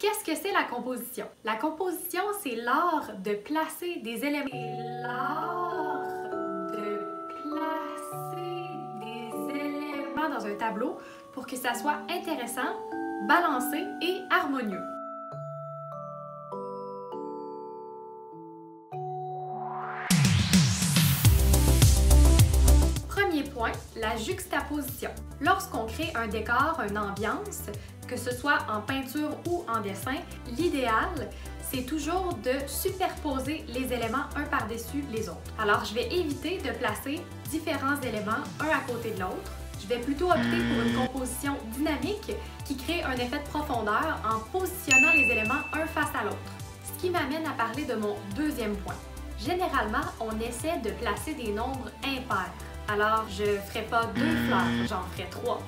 Qu'est-ce que c'est la composition? La composition, c'est l'art de placer des éléments. Dans un tableau pour que ça soit intéressant, balancé et harmonieux. Premier point, la juxtaposition. Lorsqu'on crée un décor, une ambiance, que ce soit en peinture ou en dessin, l'idéal, c'est toujours de superposer les éléments un par-dessus les autres. Alors, je vais éviter de placer différents éléments un à côté de l'autre. Je vais plutôt opter pour une composition dynamique qui crée un effet de profondeur en positionnant les éléments un face à l'autre. Ce qui m'amène à parler de mon deuxième point. Généralement, on essaie de placer des nombres impairs. Alors, je ne ferai pas 2 fleurs, j'en ferai 3.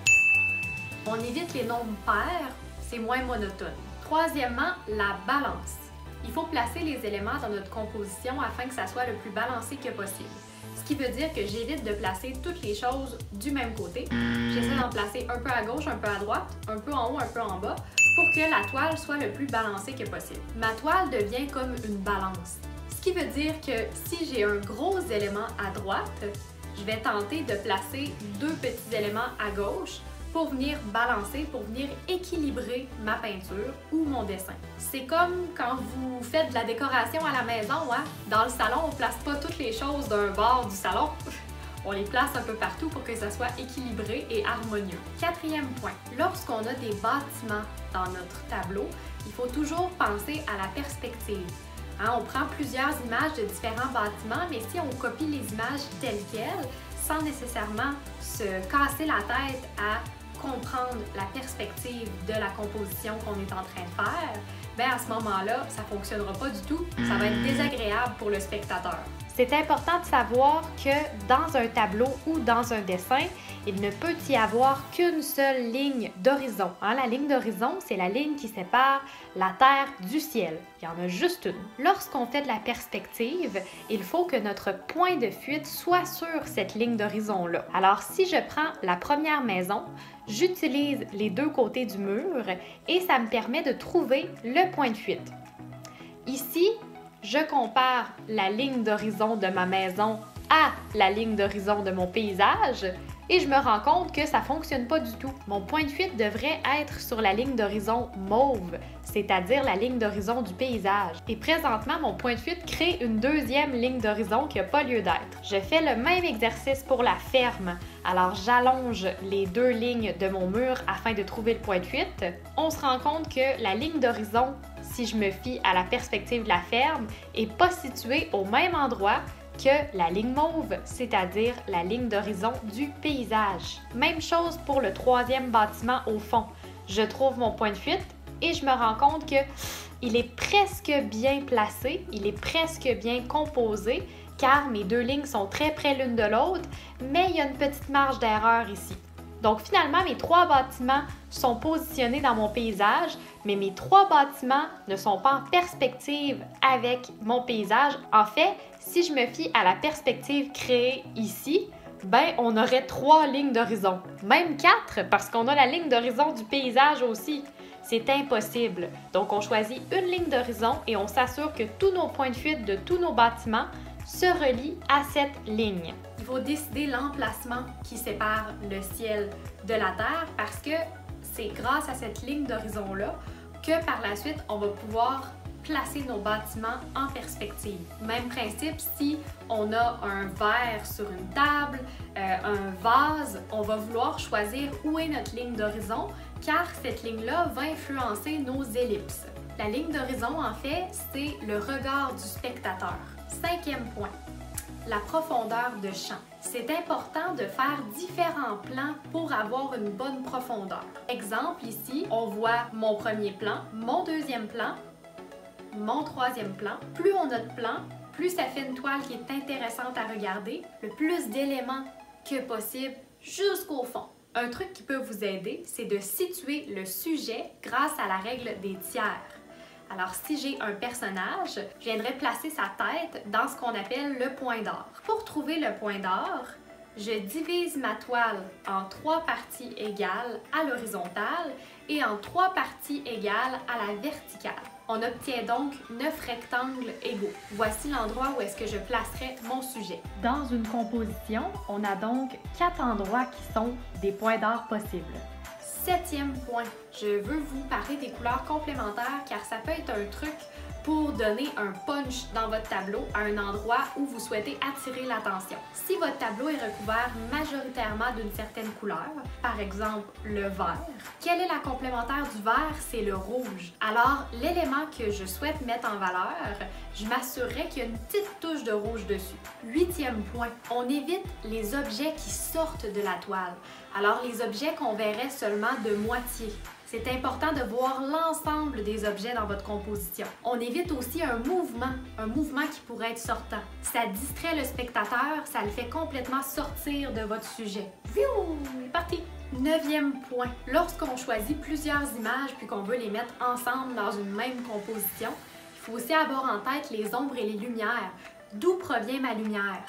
On évite les nombres pairs, c'est moins monotone. Troisièmement, la balance. Il faut placer les éléments dans notre composition afin que ça soit le plus balancé que possible. Ce qui veut dire que j'évite de placer toutes les choses du même côté. J'essaie d'en placer un peu à gauche, un peu à droite, un peu en haut, un peu en bas, pour que la toile soit le plus balancée que possible. Ma toile devient comme une balance. Ce qui veut dire que si j'ai un gros élément à droite, je vais tenter de placer 2 petits éléments à gauche pour venir balancer, pour venir équilibrer ma peinture ou mon dessin. C'est comme quand vous faites de la décoration à la maison, hein? Dans le salon, on ne place pas toutes les choses d'un bord du salon. On les place un peu partout pour que ça soit équilibré et harmonieux. Quatrième point, lorsqu'on a des bâtiments dans notre tableau, il faut toujours penser à la perspective. Hein, on prend plusieurs images de différents bâtiments, mais si on copie les images telles quelles, sans nécessairement se casser la tête à comprendre la perspective de la composition qu'on est en train de faire, bien à ce moment-là, ça ne fonctionnera pas du tout. Ça va être désagréable pour le spectateur. C'est important de savoir que dans un tableau ou dans un dessin, il ne peut y avoir qu'une seule ligne d'horizon. Hein, la ligne d'horizon, c'est la ligne qui sépare la terre du ciel. Il y en a juste une. Lorsqu'on fait de la perspective, il faut que notre point de fuite soit sur cette ligne d'horizon-là. Alors, si je prends la première maison, j'utilise les 2 côtés du mur et ça me permet de trouver le point de fuite. Ici, je compare la ligne d'horizon de ma maison à la ligne d'horizon de mon paysage et je me rends compte que ça ne fonctionne pas du tout. Mon point de fuite devrait être sur la ligne d'horizon mauve, c'est-à-dire la ligne d'horizon du paysage. Et présentement, mon point de fuite crée une 2e ligne d'horizon qui n'a pas lieu d'être. Je fais le même exercice pour la ferme. Alors, j'allonge les 2 lignes de mon mur afin de trouver le point de fuite. On se rend compte que la ligne d'horizon, si je me fie à la perspective de la ferme, n'est pas située au même endroit que la ligne mauve, c'est-à-dire la ligne d'horizon du paysage. Même chose pour le 3e bâtiment au fond. Je trouve mon point de fuite et je me rends compte qu'il est presque bien placé, il est presque bien composé, car mes 2 lignes sont très près l'une de l'autre, mais il y a une petite marge d'erreur ici. Donc finalement, mes 3 bâtiments sont positionnés dans mon paysage, mais mes 3 bâtiments ne sont pas en perspective avec mon paysage. En fait, si je me fie à la perspective créée ici, ben on aurait 3 lignes d'horizon. Même 4, parce qu'on a la ligne d'horizon du paysage aussi. C'est impossible. Donc on choisit une ligne d'horizon et on s'assure que tous nos points de fuite de tous nos bâtiments se relient à cette ligne. Il faut décider l'emplacement qui sépare le ciel de la terre parce que c'est grâce à cette ligne d'horizon-là que par la suite, on va pouvoir placer nos bâtiments en perspective. Même principe, si on a un verre sur une table, un vase, on va vouloir choisir où est notre ligne d'horizon car cette ligne-là va influencer nos ellipses. La ligne d'horizon, en fait, c'est le regard du spectateur. 5e point, la profondeur de champ. C'est important de faire différents plans pour avoir une bonne profondeur. Exemple, ici, on voit mon premier plan, mon deuxième plan, mon 3e plan. Plus on a de plans, plus ça fait une toile qui est intéressante à regarder, le plus d'éléments que possible jusqu'au fond. Un truc qui peut vous aider, c'est de situer le sujet grâce à la règle des tiers. Alors, si j'ai un personnage, je viendrai placer sa tête dans ce qu'on appelle le point d'or. Pour trouver le point d'or, je divise ma toile en 3 parties égales à l'horizontale et en 3 parties égales à la verticale. On obtient donc 9 rectangles égaux. Voici l'endroit où est-ce que je placerai mon sujet. Dans une composition, on a donc 4 endroits qui sont des points d'art possibles. 7e point, je veux vous parler des couleurs complémentaires car ça peut être un truc pour donner un punch dans votre tableau à un endroit où vous souhaitez attirer l'attention. Si votre tableau est recouvert majoritairement d'une certaine couleur, par exemple le vert, quelle est la complémentaire du vert? C'est le rouge. Alors, l'élément que je souhaite mettre en valeur, je m'assurerai qu'il y a une petite touche de rouge dessus. 8e point, on évite les objets qui sortent de la toile. Alors, les objets qu'on verrait seulement de moitié. C'est important de voir l'ensemble des objets dans votre composition. On évite aussi un mouvement qui pourrait être sortant. Ça distrait le spectateur, ça le fait complètement sortir de votre sujet. Viou! Parti! 9e point. Lorsqu'on choisit plusieurs images puis qu'on veut les mettre ensemble dans une même composition, il faut aussi avoir en tête les ombres et les lumières. D'où provient ma lumière?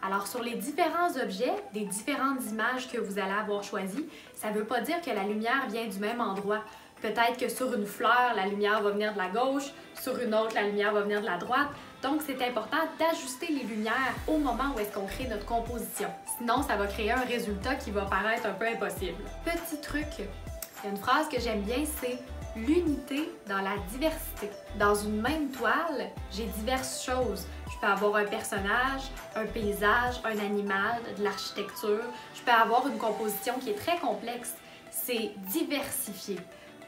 Alors, sur les différents objets, des différentes images que vous allez avoir choisies, ça ne veut pas dire que la lumière vient du même endroit. Peut-être que sur une fleur, la lumière va venir de la gauche, sur une autre, la lumière va venir de la droite. Donc, c'est important d'ajuster les lumières au moment où est-ce qu'on crée notre composition. Sinon, ça va créer un résultat qui va paraître un peu impossible. Petit truc, il y a une phrase que j'aime bien, c'est « l'unité dans la diversité ». Dans une même toile, j'ai diverses choses. Je peux avoir un personnage, un paysage, un animal, de l'architecture. Je peux avoir une composition qui est très complexe. C'est diversifié.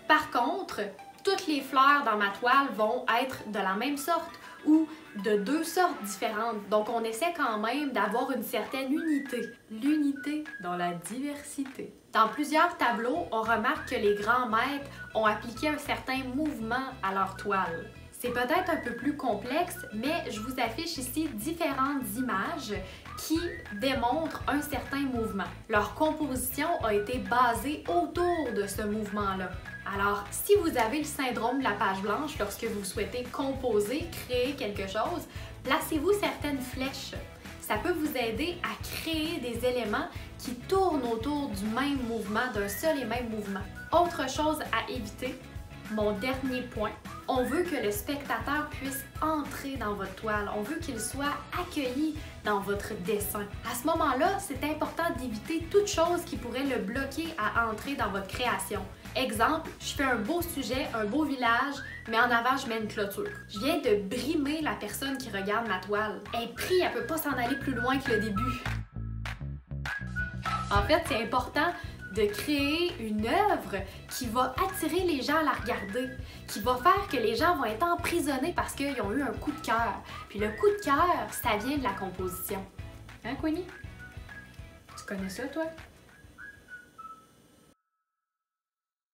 Par contre, toutes les fleurs dans ma toile vont être de la même sorte ou de 2 sortes différentes. Donc, on essaie quand même d'avoir une certaine unité. L'unité dans la diversité. Dans plusieurs tableaux, on remarque que les grands maîtres ont appliqué un certain mouvement à leur toile. C'est peut-être un peu plus complexe, mais je vous affiche ici différentes images qui démontrent un certain mouvement. Leur composition a été basée autour de ce mouvement-là. Alors, si vous avez le syndrome de la page blanche lorsque vous souhaitez composer, créer quelque chose, placez-vous certaines flèches. Ça peut vous aider à créer des éléments qui tournent autour du même mouvement, d'un seul et même mouvement. Autre chose à éviter, mon dernier point, on veut que le spectateur puisse entrer dans votre toile, on veut qu'il soit accueilli dans votre dessin. À ce moment-là, c'est important d'éviter toute chose qui pourrait le bloquer à entrer dans votre création. Exemple, je fais un beau sujet, un beau village, mais en avant, je mets une clôture. Je viens de brimer la personne qui regarde ma toile. Elle est prise, elle ne peut pas s'en aller plus loin que le début. En fait, c'est important de créer une œuvre qui va attirer les gens à la regarder, qui va faire que les gens vont être emprisonnés parce qu'ils ont eu un coup de cœur. Puis le coup de cœur, ça vient de la composition. Hein, Queenie? Tu connais ça, toi?